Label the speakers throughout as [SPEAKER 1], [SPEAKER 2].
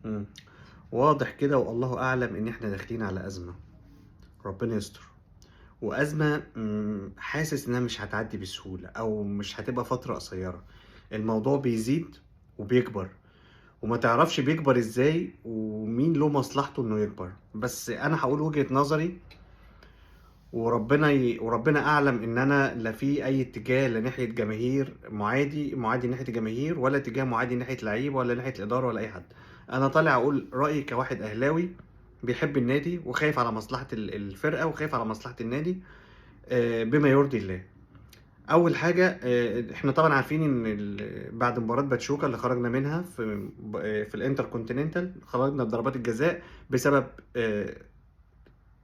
[SPEAKER 1] إمم. واضح كده والله أعلم إن إحنا داخلين على أزمة، ربنا يستر. وأزمة حاسس إنها مش هتعدّي بسهولة أو مش هتبقى فترة قصيّرة. الموضوع بيزيد وبيكبر، وما تعرفش بيكبر إزاي ومين له مصلحته إنه يكبر. بس أنا هاقول وجهة نظري، وربنا أعلم إن أنا لا في أي اتجاه لناحية جماهير معادي ناحية الجماهير، ولا اتجاه معادي ناحية لعيبة ولا ناحية الإدارة ولا أي حد. أنا طالع أقول رأيي كواحد أهلاوي بيحب النادي وخايف على مصلحة الفرقة وخايف على مصلحة النادي بما يرضي الله. أول حاجة إحنا طبعًا عارفين إن بعد مباراة باتشوكا اللي خرجنا منها في الانتركونتيننتال، خرجنا بضربات الجزاء بسبب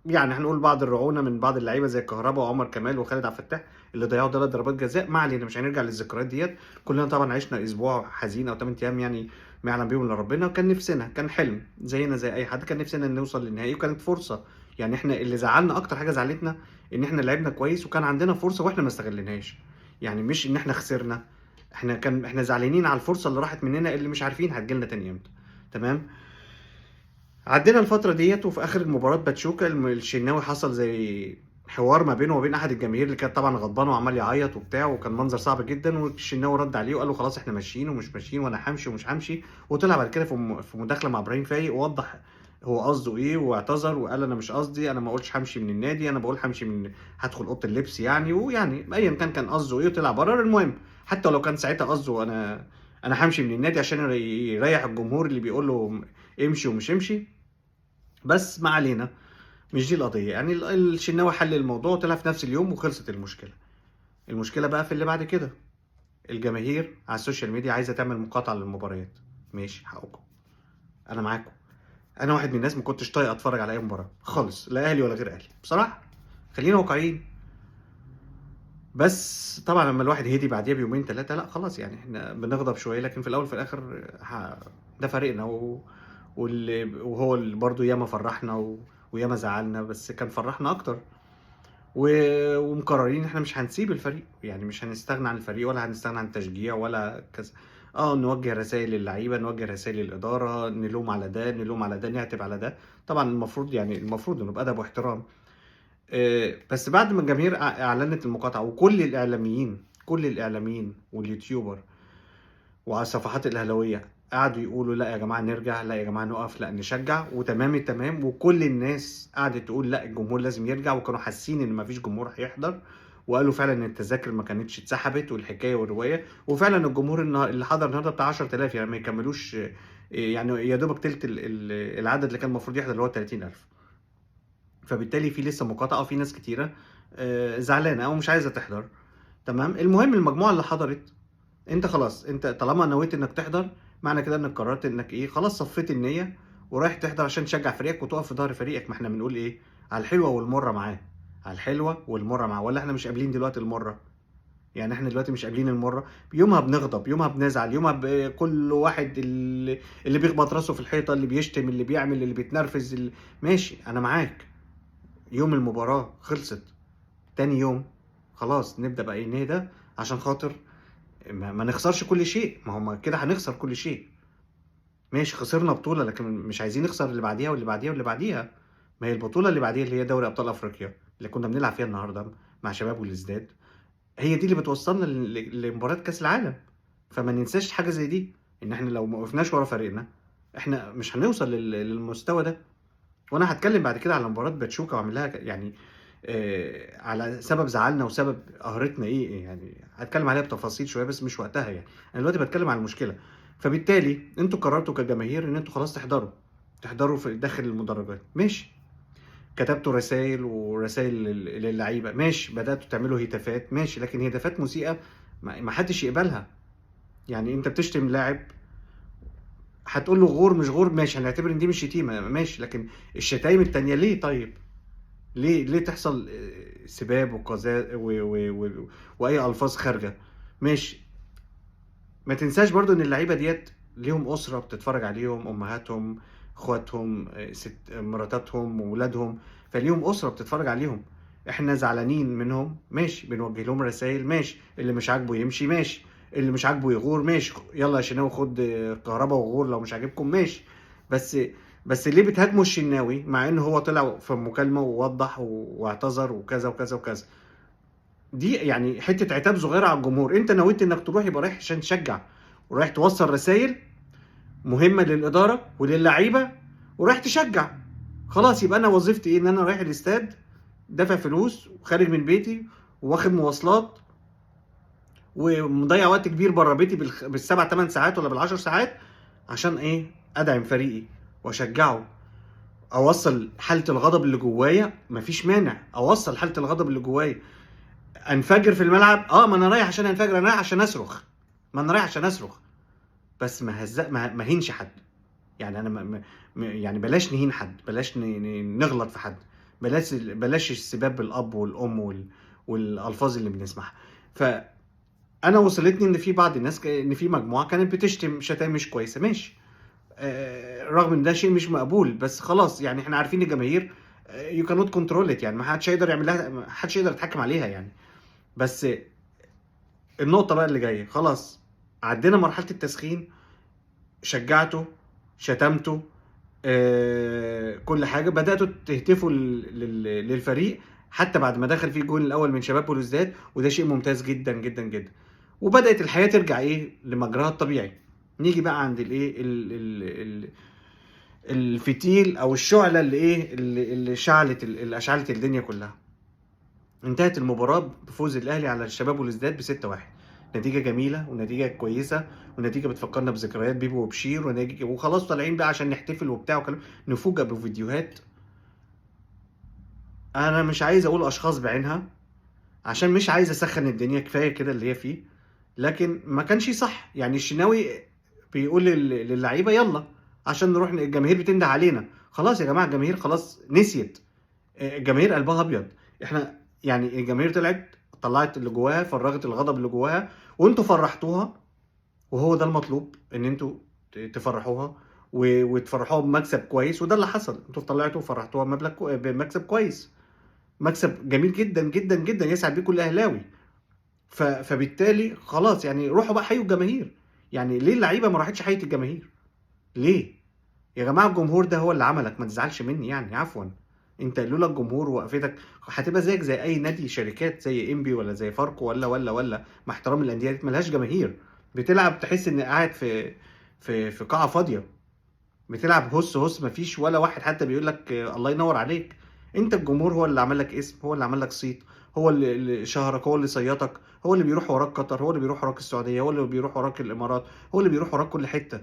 [SPEAKER 1] يعني هنقول بعض الرعونة من بعض اللعيبة زي كهربا وعمر كمال وخالد عبد الفتاح اللي ضيّعوا 3 ضربات جزاء. ما علينا، مش هنرجع للذكريات ديّة. كلنا طبعًا عِشنا أسبوع حزين أو 8 أيام يعني ما يعلم بيهم إلا ربنا. وكان نفسنا، كان حلم زينا زي أي حد، كان نفسنا نوصل للنهائي وكانت فرصة. يعني إحنا اللي زعّلنا أكتر حاجة زعلتنا إن إحنا لعبنا كويس وكان عندنا فرصة وإحنا ما استغليناهاش. يعني مش إن إحنا خسرنا، إحنا زعلانين على الفرصة اللي راحت مننا اللي مش عارفين هتيجي لنا تاني إمتى. تمام؟ عدّينا الفترة ديّة وفي آخر مباراة باتشوكا الشناوي حصل زي حوار ما بينه وما بين أحد الجماهير اللي كانت طبعًا غضبانة وعمّال يعيّط وبتاع، وكان منظر صعب جدًا. والشناوي رَد عليه وقال له: "خلاص إحنا ماشيين ومش ماشيين وأنا هامشي ومش هامشي." وطلع بعد كده في مداخلة مع إبراهيم فايق ووضّح هو قصده إيه واعتذر وقال: "أنا مش قصدي، أنا ما قُلتش هامشي من النادي، أنا باقول هامشي هادخل أوضة اللبس يعني." ويعني أيًا كان قصده إيه وطلع برّه. المهم حتى ولو كان ساعتها قصده أنا هامشي من النادي عشان يريّح الجمهور اللي بيقول له امشي ومش امشي. بس ما علينا، مش دي القضية. يعني الشناوي حل الموضوع وطلع في نفس اليوم وخلصت المشكلة. المشكلة بقى في اللي بعد كده، الجماهير على السوشيال ميديا عايزة تعمل مقاطعة للمباريات. ماشي حقكم، أنا معاكم. أنا واحد من الناس ما كنتش طايق أتفرّج على أي مباراة خالص، لا أهلي ولا غير أهلي، بصراحة. خلّينا واقعيين. بس طبعًا لمّا الواحد هدي بعديها بيومين 3 لأ خلاص، يعني إحنا بنغضب شوية، لكن في الأول وفي الآخر ده فريقنا وهو اللي برضه ياما فرّحنا وياما زعّلنا، بس كان فرّحنا أكتر. و ومقررين إن إحنا مش هنسيب الفريق، يعني مش هنستغنى عن الفريق ولا هنستغنى عن التشجيع ولا كذا. نوجّه رسايل للعيبة، نوجّه رسايل للإدارة، نلوم على ده، نلوم على ده، نعتب على ده. طبعًا المفروض إنه بأدب واحترام. بس بعد ما الجماهير أعلنت المقاطعة وكل الإعلاميين، كل الإعلاميين واليوتيوبر وعلى الصفحات الأهلاوية قعدوا يقولوا لأ يا جماعة نرجع، لأ يا جماعة نُقف، لأ نشجّع، وتمام التمام. وكل الناس قعدت تقول لأ الجمهور لازم يرجع، وكانوا حاسين إن ما فيش جمهور هيحضر. وقالوا فعلًا إن التذاكر ما كانتش اتسحبت والحكاية والرواية. وفعلًا الجمهور اللي حضر النهارده بتاع 10,000، يعني ما يكمّلوش يعني يا دوبك تِلت العدد اللي كان المفروض يحضر اللي هو 30,000. فبالتالي في لسه مقاطعة وفي ناس كتيرة زعلانة أو مش عايزة تحضر. تمام. المهم المجموعة اللي حضرت، أنت خلاص، أنت طالما نويت إنك تحضر، معنى كده إنك قررت إنك إيه، خلاص صفيت النية ورايح تحضر عشان تشجع فريقك وتقف في ضهر فريقك. ما إحنا بنقول إيه، على الحلوة والمرة معاه، على الحلوة والمرة معاه. والّا إحنا مش قابلين دلوقتي المرة؟ يعني إحنا دلوقتي مش قابلين المرة. يومها بنغضب، يومها بنزعل، يومها كل واحد اللي بيخبط راسه في الحيطة، اللي بيشتم، اللي بيعمل، اللي بيتنرفز، ماشي أنا معاك. يوم المباراة خلصت، تاني يوم خلاص نبدأ بقى إيه، نهدى عشان خاطر ما نخسرش كل شيء. ما هو كده هنخسر كل شيء. ماشي خسرنا بطولة، لكن مش عايزين نخسر اللي بعديها واللي بعديها واللي بعديها. ما هي البطولة اللي بعديها اللي هي دوري أبطال أفريقيا اللي كنا بنلعب فيها النهارده مع شباب والإزداد، هي دي اللي بتوصلنا لمباراة كأس العالم. فما ننساش حاجة زي دي، إن إحنا لو ما وقفناش ورا فريقنا إحنا مش هنوصل للمستوى ده. وأنا هاتكلم بعد كده على مباراة باتشوكا وأعمل لها يعني على سبب زعلنا وسبب قهرتنا إيه. يعني هاتكلم عليها بتفاصيل شوية بس مش وقتها يعني. أنا دلوقتي باتكلم على المشكلة. فبالتالي أنتم قررتوا كجماهير إن أنتم خلاص تحضروا في داخل المدرجات. ماشي. كتبتوا رسايل ورسايل للعيبة. ماشي. بدأتوا تعملوا هتافات. ماشي. لكن هتافات مسيئة ما حدش يقبلها. يعني أنت بتشتم لاعب، هتقول له غور مش غور، ماشي هنعتبر إن دي مش شتيمة ماشي. لكن الشتايم التانية ليه طيب؟ ليه تحصل سباب وأي ألفاظ خارجة؟ ماشي. ما تنساش برضه إن اللعيبة ديّة ليهم أسرة بتتفرج عليهم، أمهاتهم، أخواتهم، مراتاتهم، وولادهم. فليهم أسرة بتتفرج عليهم. إحنا زعلانين منهم ماشي، بنوجه لهم رسايل ماشي، اللي مش عاجبه يمشي ماشي، اللي مش عاجبه يغور ماشي. يالّا يا شناوي خد كهربا وغور لو مش عاجبكم ماشي. بس بس ليه بتهاجموا الشناوي مع ان هو طلع في مكالمه ووضح واعتذر وكذا وكذا وكذا؟ دي يعني حته عتاب صغيره على الجمهور. انت نويت انك تروح يبقى رايح عشان تشجع، ورايح توصل رسائل مهمه للاداره وللعيبه، ورايح تشجع. خلاص، يبقى انا وظيفتي ايه؟ ان انا رايح الاستاد، دافع فلوس وخارج من بيتي واخد مواصلات ومضيع وقت كبير بره بيتي بالسبع 8 ساعات ولا بالعشر ساعات، عشان ايه؟ ادعم فريقي واشجعه، اوصل حاله الغضب اللي جوايا. مفيش مانع اوصل حاله الغضب اللي جوايا. انفجر في الملعب، ما انا رايح عشان انفجر، انا رايح عشان اصرخ، ما انا رايح عشان اصرخ، بس ما هينش حد. يعني انا يعني بلاش نهين حد، بلاش نغلط في حد، بلاش السباب بالاب والام والالفاظ اللي بنسمعها. فانا وصلتني ان في بعض الناس ان في مجموعه كانت بتشتم شتائم مش كويسه، ماشي. رغم ان ده شيء مش مقبول، بس خلاص يعني احنا عارفين الجماهير يو كانوت كنترول ات، يعني ما حدش يقدر يعمل لها، ما حدش يقدر يتحكم عليها يعني. بس النقطه بقى اللي جايه، خلاص عدينا مرحله التسخين، شجعته، شتمته، كل حاجه، بداتوا تهتفوا للفريق حتى بعد ما دخل فيه الجول الاول من شباب بلوزداد، وده شيء ممتاز جدا جدا جدا. وبدات الحياه ترجع ايه لمجراها الطبيعي. نيجي بقى عند الايه الفتيل او الشعله اللي ايه اللي شعلت اللي اشعلت الدنيا كلها. انتهت المباراه بفوز الاهلي على الشباب والازداد ب6-1. نتيجه جميله ونتيجه كويسه، ونتيجه بتفكرنا بذكريات بيبو وبشير، ونتيجه وخلاص طالعين بقى عشان نحتفل وبتاع وكلام. نفوجئ بفيديوهات، انا مش عايز اقول اشخاص بعينها عشان مش عايز اسخن الدنيا، كفايه كده اللي هي فيه. لكن ما كانش صح. يعني الشناوي بيقول للعيبه يلا عشان نروح، الجماهير بتنده علينا. خلاص يا جماعه، الجماهير خلاص نسيت. الجماهير قلبها ابيض. احنا يعني الجماهير طلعت اللي جواها، فرغت الغضب اللي جواها، وانتوا فرحتوها. وهو ده المطلوب، ان انتوا تفرحوها وتفرحوها بمكسب كويس. وده اللي حصل، انتوا طلعتوا وفرحتوها بمكسب كويس، مكسب جميل جدا جدا جدا يسعد بيه كل اهلاوي. فبالتالي خلاص يعني روحوا بقى حيوا الجماهير. يعني ليه اللعيبه ما راحتش حيت الجماهير؟ ليه يا جماعه؟ الجمهور ده هو اللي عملك، ما تزعلش مني يعني، عفوا. انت لولا الجمهور ووقفتك هتبقى زيك زي اي نادي شركات، زي انبي ولا زي فاركو ولا مع احترام الانديه دي ملهاش جماهير. بتلعب تحس ان قاعد في قاعه فاضيه، بتلعب هس هس، مفيش ولا واحد حتى بيقول لك الله ينور عليك. انت الجمهور هو اللي عمل لك اسم، هو اللي عمل لك صيت، هو اللي شهرك، هو اللي صيتك، هو اللي بيروح وراك قطر، هو اللي بيروح وراك السعوديه، هو اللي بيروح وراك الامارات، هو اللي بيروح وراك كل حته.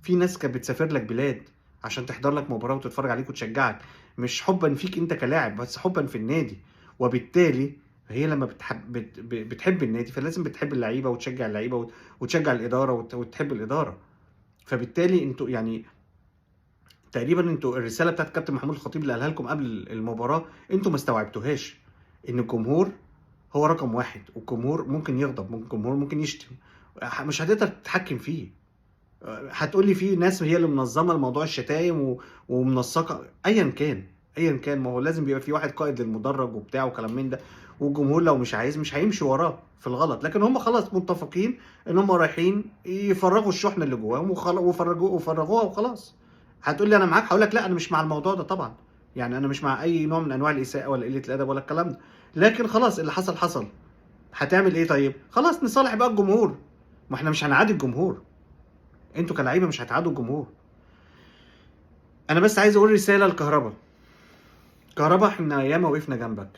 [SPEAKER 1] في ناس كانت بتسافر لك بلاد عشان تحضر لك مباراه وتتفرج عليك وتشجعك، مش حبا فيك انت كلاعب، بس حبا في النادي. وبالتالي هي لما بتحب النادي، فلازم بتحب اللعيبه وتشجع اللعيبه وتشجع الاداره وتحب الاداره. فبالتالي انتوا يعني تقريبا انتوا الرساله بتاعت كابتن محمود الخطيب اللي قالها لكم قبل المباراه انتوا ما استوعبتوهاش. ان الجمهور هو رقم واحد، والجمهور ممكن يغضب، الجمهور ممكن يشتم، مش هتقدر تتحكم فيه. هتقول لي في ناس هي اللي منظمه الموضوع الشتايم ومنسقه، ايا كان ايا كان، ما هو لازم بيبقى في واحد قائد للمدرج وبتاع وكلام من ده. والجمهور لو مش عايز مش هيمشي وراه في الغلط، لكن هم خلاص متفقين ان هم رايحين يفرغوا الشحنه اللي جواهم وفرغوها وخلاص. هتقول لي انا معاك، هقول لك لا، انا مش مع الموضوع ده طبعا. يعني انا مش مع اي نوع من انواع الاساءه ولا قله الادب ولا الكلام ده. لكن خلاص اللي حصل حصل. هتعمل ايه طيب؟ خلاص نصالح بقى الجمهور. ما احنا مش هنعادي الجمهور، انتوا كلاعيبه مش هتعادوا الجمهور. انا بس عايز اقول رساله لكهربا. كهربا احنا ياما وقفنا جنبك.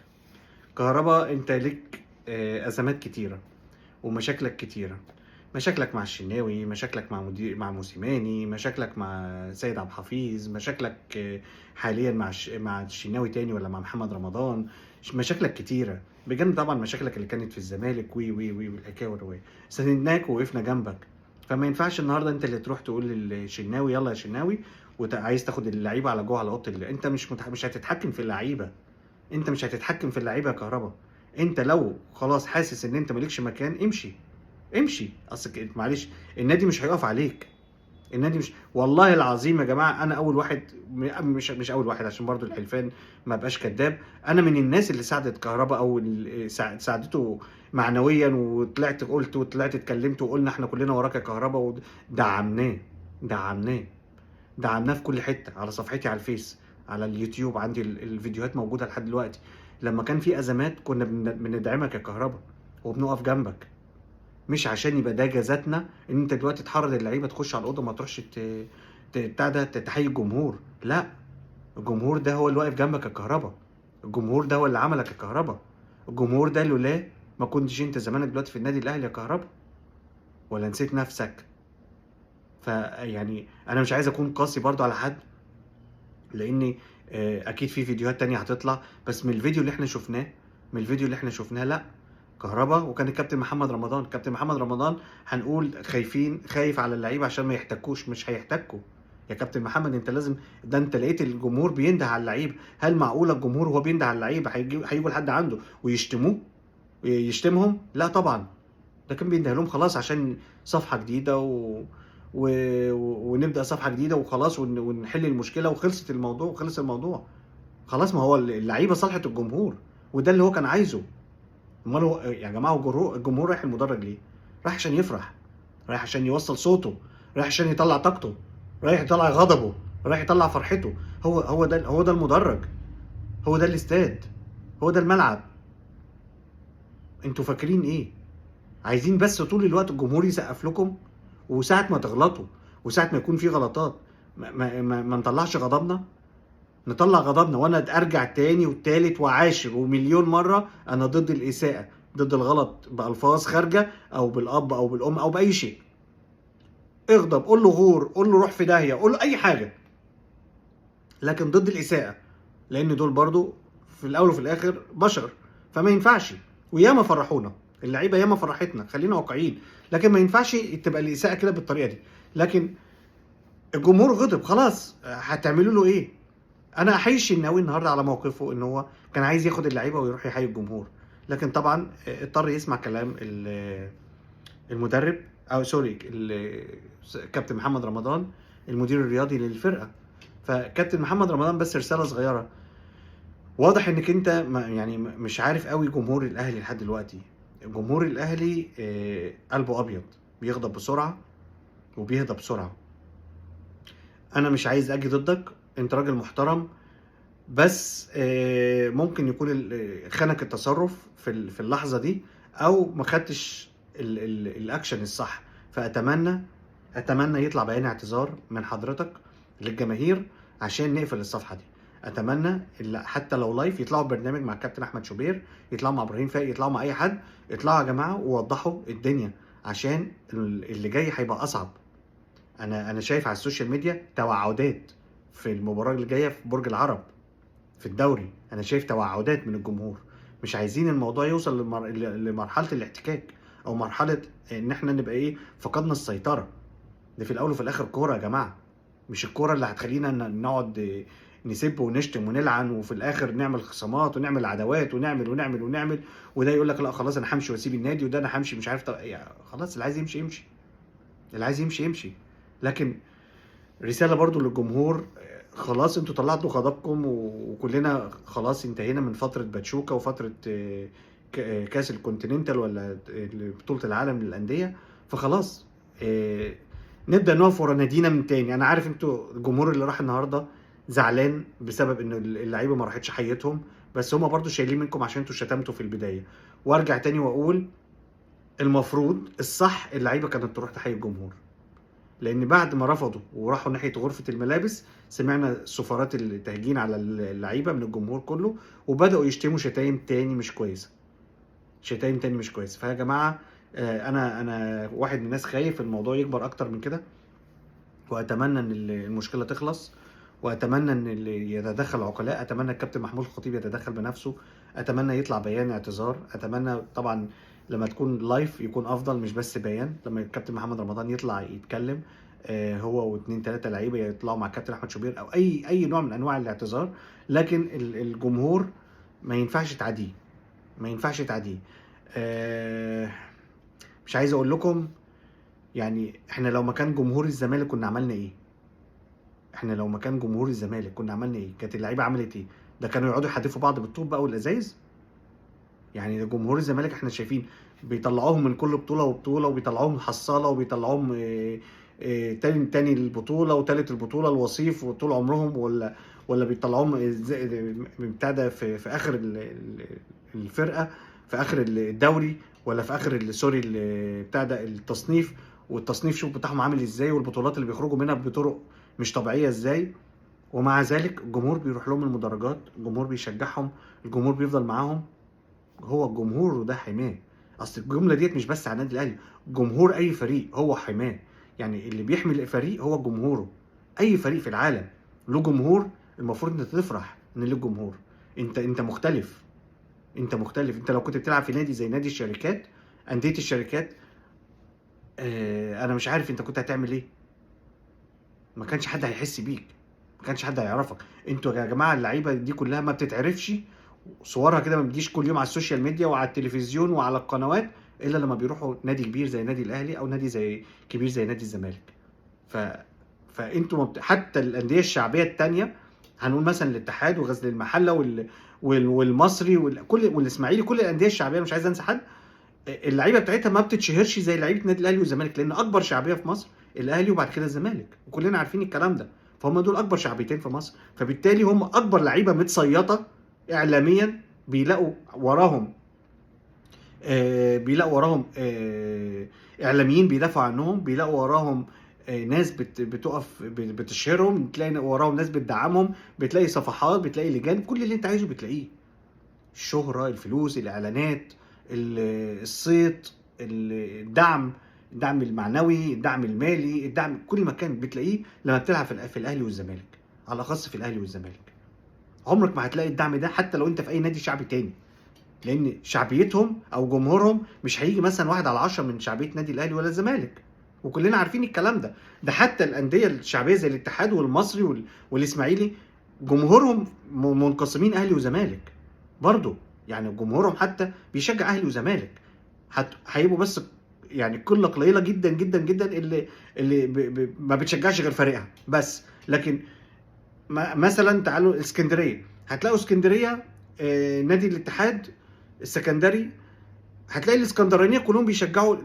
[SPEAKER 1] كهربا انت ليك ازمات كتيره ومشاكلك كتيره. مشاكلك مع الشناوي، مشاكلك مع موسيماني، مشاكلك مع سيد عبد الحفيظ، مشاكلك حاليا مع الشناوي تاني ولا مع محمد رمضان. مشاكلك كتيره بجانب طبعا مشاكلك اللي كانت في الزمالك وي والحكايه والروايه. سندناك ووقفنا جنبك. فما ينفعش النهارده انت اللي تروح تقول للشناوي يلا يا شناوي، وعايز تاخد اللعيبه على جوه على اوضه انت مش هتتحكم في اللعيبه. انت مش هتتحكم في اللعيبه يا كهربا. انت لو خلاص حاسس ان انت مالكش مكان، امشي. امشي، اصل معلش النادي مش هيقف عليك. النادي مش، والله العظيم يا جماعه انا اول واحد، مش اول واحد عشان برضو الحلفان ما بقاش كذاب. انا من الناس اللي ساعدت كهربا، او اللي ساعدته معنويا، وطلعت قلت وطلعت اتكلمت وقلنا احنا كلنا وراك يا كهربا، ودعمناه. دعمناه دعمناه في كل حته، على صفحتي على الفيس، على اليوتيوب عندي الفيديوهات موجوده لحد دلوقتي. لما كان في ازمات كنا بندعمك يا كهربا وبنقف جنبك، مش عشان يبقى ده جزاتنا ان انت دلوقتي تحرض اللعيبه تخش على الاوضه ما تروحش بتاع ده تحيي الجمهور. لا، الجمهور ده هو اللي واقف جنبك يا كهربا، الجمهور ده هو اللي عملك يا كهربا، الجمهور ده لولاه ما كنتش انت زمانك دلوقتي في النادي الاهلي يا كهربا، ولا نسيت نفسك؟ فيعني انا مش عايز اكون قاسي برضو على حد، لان اكيد في فيديوهات تانية هتطلع، بس من الفيديو اللي احنا شفناه، لا، كهربا وكان الكابتن محمد رمضان. كابتن محمد رمضان هنقول خايف على اللعيبه عشان ما يحتكوش، مش هيحتكوا يا كابتن محمد. انت لازم، ده انت لقيت الجمهور بينده على اللعيب، هل معقوله الجمهور وهو بينده على اللعيب هيجوا لحد عنده ويشتموه يشتمهم؟ لا طبعا، ده كان بينده لهم خلاص عشان صفحه جديده و... ونبدا صفحه جديده وخلاص، ونحل المشكله وخلصت الموضوع وخلص الموضوع خلاص. ما هو اللعيبه صالحه الجمهور، وده اللي هو كان عايزه. امال هو يا جماعه الجمهور رايح المدرج ليه؟ رايح عشان يفرح، رايح عشان يوصل صوته، رايح عشان يطلع طاقته، رايح يطلع غضبه، رايح يطلع فرحته. هو ده المدرج، هو ده الاستاد، هو ده الملعب. انتوا فاكرين ايه؟ عايزين بس طول الوقت الجمهور يسقف لكم، وساعة ما تغلطوا وساعة ما يكون في غلطات ما نطلعش غضبنا؟ نطلع غضبنا. وانا ارجع تاني والتالت وعاشر ومليون مرة انا ضد الاساءة، ضد الغلط بألفاظ خارجة او بالاب او بالام او باي شيء. اغضب، قول له غور، قول له روح في داهية، قول له اي حاجة، لكن ضد الاساءة، لان دول برضو في الاول وفي الاخر بشر، فما ينفعش. وياما فرحونا اللعيبه، ياما فرحتنا، خلينا واقعيين، لكن ما ينفعش تبقى الاساءه كده بالطريقه دي. لكن الجمهور غضب خلاص، هتعملوا له ايه؟ انا احيي الشناوي النهارده على موقفه، ان هو كان عايز ياخد اللعيبه ويروح يحيي الجمهور، لكن طبعا اضطر يسمع كلام المدرب، او سوري كابتن محمد رمضان المدير الرياضي للفرقه. فكابتن محمد رمضان بس رساله صغيره، واضح انك انت يعني مش عارف قوي جمهور الاهلي لحد دلوقتي. جمهور الاهلي قلبه ابيض، بيغضب بسرعه وبيهدى بسرعه. انا مش عايز اجي ضدك، انت راجل محترم، بس ممكن يكون خانك التصرف في اللحظه دي، او ما خدتش الاكشن الصح. فاتمنى يطلع بيان اعتذار من حضرتك للجماهير عشان نقفل الصفحه دي. اتمنى حتى لو لايف يطلعوا برنامج مع الكابتن احمد شوبير، يطلعوا مع ابراهيم فايق، يطلعوا مع اي حد، اطلعوا يا جماعه ووضحوا الدنيا، عشان اللي جاي هيبقى اصعب. انا شايف على السوشيال ميديا توعدات في المباراه اللي جايه في برج العرب في الدوري، انا شايف توعدات من الجمهور. مش عايزين الموضوع يوصل لمرحله الاحتكاك، او مرحله ان احنا نبقى فقدنا السيطره. ده في الاول وفي الاخر كوره يا جماعه، مش الكوره اللي هتخلينا نقعد نسب ونشتم ونلعن، وفي الاخر نعمل خصامات ونعمل عداوات ونعمل وده يقول لك لا خلاص انا همشي واسيب النادي، وده انا همشي مش عارف يعني خلاص، اللي عايز يمشي يمشي، اللي عايز يمشي يمشي. لكن رساله برضو للجمهور، خلاص انتوا طلعتوا غضبكم، وكلنا خلاص انتهينا من فتره باتشوكا وفتره كاس الكونتيننتال ولا بطوله العالم للانديه. فخلاص نبدا نقف ورا نادينا من تاني. انا عارف انتوا الجمهور اللي راح النهارده زعلان بسبب ان اللعيبه ما راحتش حيتهم، بس هما برضو شايلين منكم عشان انتوا شتمتوا في البدايه. وارجع تاني واقول المفروض الصح اللعيبه كانت تروح تحيي الجمهور، لان بعد ما رفضوا وراحوا ناحيه غرفه الملابس سمعنا سفارات التهجين على اللعيبه من الجمهور كله، وبداوا يشتموا شتايم تاني مش كويسه، فيا جماعه انا واحد من الناس خايف الموضوع يكبر اكتر من كده، واتمنى ان المشكله تخلص، واتمنى ان اللي يتدخل عقلاء. اتمنى الكابتن محمود الخطيب يتدخل بنفسه، اتمنى يطلع بيان اعتذار، اتمنى طبعا لما تكون لايف يكون افضل مش بس بيان، لما الكابتن محمد رمضان يطلع يتكلم هو واثنين ثلاثه لعيبه يطلعوا مع الكابتن احمد شوبير، او اي نوع من انواع الاعتذار. لكن الجمهور ما ينفعش تعديه، مش عايز اقول لكم يعني احنا لو مكان جمهور الزمالك كنا عملنا ايه؟ كانت اللعيبه عملت ايه؟ ده كانوا يقعدوا يحدفوا بعض بالطوب بقى والازايز. يعني ده جمهور الزمالك احنا شايفين بيطلعوهم من كل بطوله وبطوله، وبيطلعوهم حصاله، وبيطلعوهم تاني البطوله وتالت البطوله الوصيف وطول عمرهم، ولا بيطلعوهم بتاع ده في اخر الفرقه، في اخر الدوري، ولا في اخر سوري بتاع ده التصنيف، والتصنيف شوف بتاعهم عامل ازاي، والبطولات اللي بيخرجوا منها بطرق مش طبيعيه ازاي. ومع ذلك الجمهور بيروح لهم المدرجات، الجمهور بيشجعهم، الجمهور بيفضل معاهم. هو الجمهور وده حماه. اصل الجمله ديت مش بس على النادي الاهلي، جمهور اي فريق هو حماه. يعني اللي بيحمي الفريق هو جمهوره. اي فريق في العالم له جمهور، المفروض انت تفرح ان له جمهور. انت مختلف، انت مختلف. انت لو كنت بتلعب في نادي زي نادي الشركات، انديه الشركات، انا مش عارف انت كنت هتعمل ايه. ما كانش حد هيحس بيك، ما كانش حد هيعرفك. انتوا يا جماعه اللعيبه دي كلها ما بتتعرفش، صورها كده ما بتجيش كل يوم على السوشيال ميديا وعلى التلفزيون وعلى القنوات، الا لما بيروحوا نادي كبير زي نادي الاهلي او نادي زي كبير زي نادي الزمالك. ف فانتوا حتى الانديه الشعبيه التانية، هنقول مثلا الاتحاد وغزل المحله والمصري والاسماعيلي، كل الانديه الشعبيه مش عايز انسى حد، اللعيبه بتاعتها ما بتتشهرش زي لعيبه النادي الاهلي والزمالك، لان اكبر شعبيه في مصر الاهلي وبعد كده الزمالك، وكلنا عارفين الكلام ده. فهم دول اكبر شعبيتين في مصر، فبالتالي هم اكبر لعيبه متصيطه اعلاميا. بيلاقوا وراهم اعلاميين بيدافعوا عنهم، بيلاقوا وراهم ناس بتقف بتشهرهم، بتلاقي وراهم ناس بتدعمهم، بتلاقي صفحات، بتلاقي لجان، كل اللي انت عايزه بتلاقيه. الشهرة، الفلوس، الإعلانات، الصيت، الدعم المعنوي، الدعم المالي، الدعم كل مكان بتلاقيه لما بتلعب في الأهلي والزمالك، على الأخص في الأهلي والزمالك. عمرك ما هتلاقي الدعم ده حتى لو أنت في أي نادي شعبي تاني، لأن شعبيتهم أو جمهورهم مش هيجي مثلا 1/10 من شعبية نادي الأهلي ولا الزمالك، وكلنا عارفين الكلام ده. ده حتى الأندية الشعبية زي الاتحاد والمصري والإسماعيلي، جمهورهم منقسمين أهلي وزمالك برضه. يعني جمهورهم حتى بيشجع اهلي وزمالك، هيبقوا بس يعني قله قليله جدا جدا جدا اللي ما بتشجعش غير فريقها بس. لكن مثلا تعالوا اسكندريه، هتلاقوا اسكندريه نادي الاتحاد السكندري، هتلاقي الاسكندرانيه كلهم بيشجعوا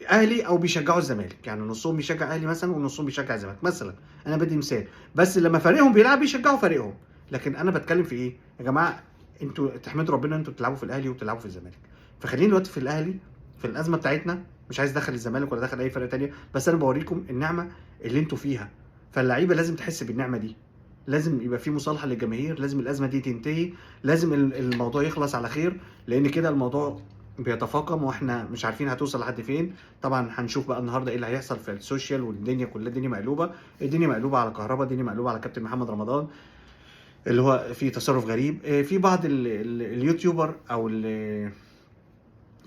[SPEAKER 1] اهلي او بيشجعوا الزمالك، يعني نصهم بيشجع اهلي مثلا ونصهم بيشجع الزمالك مثلا، انا بدي مثال. بس لما فريقهم بيلعب بيشجعوا فريقهم. لكن انا بتكلم في ايه يا جماعه؟ انتوا تحمدوا ربنا انتوا بتلعبوا في الاهلي وبتلعبوا في الزمالك. فخلينا دلوقتي في الاهلي، في الازمه بتاعتنا، مش عايز ادخل الزمالك ولا ادخل اي فرقه تانية، بس انا بوريكم النعمه اللي انتوا فيها. فاللعيبه لازم تحس بالنعمه دي، لازم يبقى في مصالحه للجماهير، لازم الازمه دي تنتهي، لازم الموضوع يخلص على خير، لان كده الموضوع بيتفاقم واحنا مش عارفين هتوصل لحد فين. طبعا هنشوف بقى النهارده ايه اللي هيحصل في السوشيال، والدنيا كلها الدنيا مقلوبه، الدنيا مقلوبه على كهربا، الدنيا مقلوبه على كابتن محمد رمضان اللي هو في تصرف غريب. في بعض اليوتيوبر او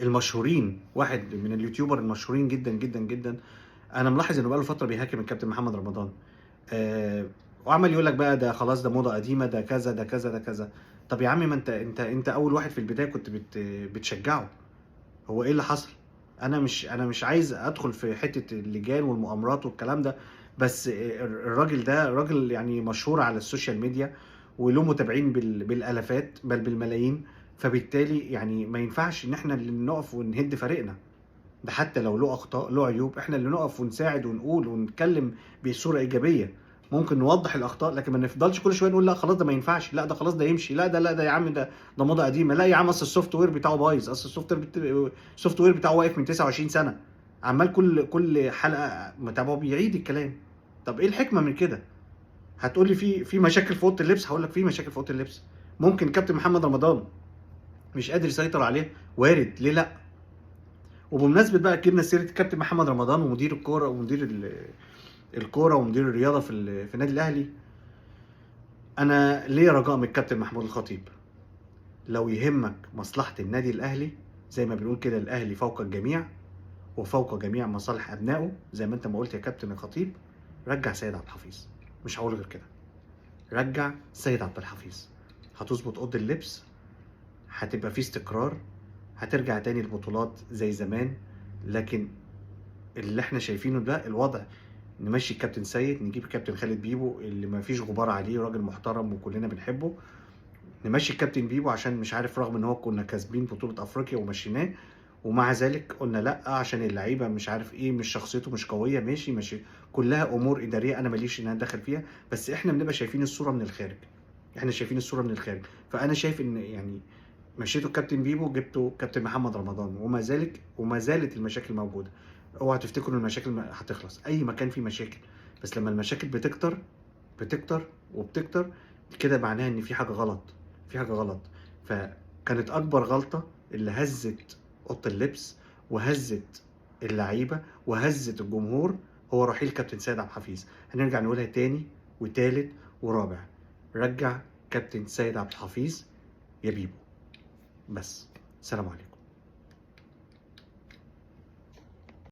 [SPEAKER 1] المشهورين، واحد من اليوتيوبر المشهورين جدا جدا جدا، انا ملاحظ انه بقى له فتره بيهاكم الكابتن محمد رمضان، وعمال يقول لك بقى ده خلاص، ده موضه قديمه، ده كذا ده كذا ده كذا. طب يا عمي، ما انت اول واحد في البدايه كنت بتشجعه. هو ايه اللي حصل؟ انا مش عايز ادخل في حته اللجان والمؤامرات والكلام ده، بس الراجل ده راجل يعني مشهور على السوشيال ميديا، وله متابعين بالالافات بل بالملايين. فبالتالي يعني ما ينفعش ان احنا اللي نقف ونهد فريقنا. ده حتى لو له اخطاء له عيوب، احنا اللي نقف ونساعد ونقول ونتكلم بصوره ايجابيه، ممكن نوضح الاخطاء، لكن ما نفضلش كل شويه نقول لا خلاص ده ما ينفعش، لا ده خلاص ده يمشي، لا ده لا ده يا عم ده موضه قديمه، لا يا عم اصل السوفت وير بتاعه بايظ، اصل السوفت وير بتاعه واقف من 29 سنه، عمال كل حلقه متابعه بيعيد الكلام. طب ايه الحكمه من كده؟ هتقول لي في مشاكل في اوضه اللبس، هقول لك في مشاكل في اوضه اللبس، ممكن كابتن محمد رمضان مش قادر يسيطر عليه، وارد، ليه لا؟ وبمناسبه بقى جبنا سيره كابتن محمد رمضان ومدير الكوره ومدير الكوره ومدير الرياضه في النادي الاهلي، انا ليه رجاء من الكابتن محمود الخطيب. لو يهمك مصلحه النادي الاهلي، زي ما بنقول كده الاهلي فوق الجميع وفوق جميع مصالح ابنائه، زي ما انت ما قلت يا كابتن الخطيب، رجع سيد عبد الحفيظ. مش هقول غير كده، رجع سيد عبد الحفيظ. هتظبط اوضه اللبس، هتبقى في استقرار، هترجع تاني البطولات زي زمان. لكن اللي احنا شايفينه ده الوضع، نمشي الكابتن سيد، نجيب الكابتن خالد بيبو اللي ما فيش غبار عليه، راجل محترم وكلنا بنحبه، نمشي الكابتن بيبو عشان مش عارف، رغم ان هو كنا كاسبين بطولة افريقيا ومشيناه، ومع ذلك قلنا لأ، عشان اللعيبة مش عارف إيه، مش شخصيته مش قوية، ماشي، ماشي، كلّها أمور إدارية أنا ما ليش إن أنا أتدخّل فيها، بس إحنا بنبقى شايفين الصورة من الخارج، إحنا شايفين الصورة من الخارج، فأنا شايف إن يعني مشيتوا الكابتن بيبو، جبتوا كابتن محمد رمضان، وما زالت المشاكل موجودة. اوعوا تفتكروا ان المشاكل هتخلص، اي مكان فيه مشاكل، بس لما المشاكل بتكتر وبتكتر، كده معناها ان في حاجة غلط، في حاجة غلط. فكانت اكبر غلطة اللي هزت اوضة اللبس، وهزت اللعيبة، وهزت الجمهور، هو رحيل كابتن سيد عبد الحفيظ. هنرجع نقولها تاني وتالت ورابع: رجع كابتن سيد عبد الحفيظ يا بيبو. بس. سلام عليكم.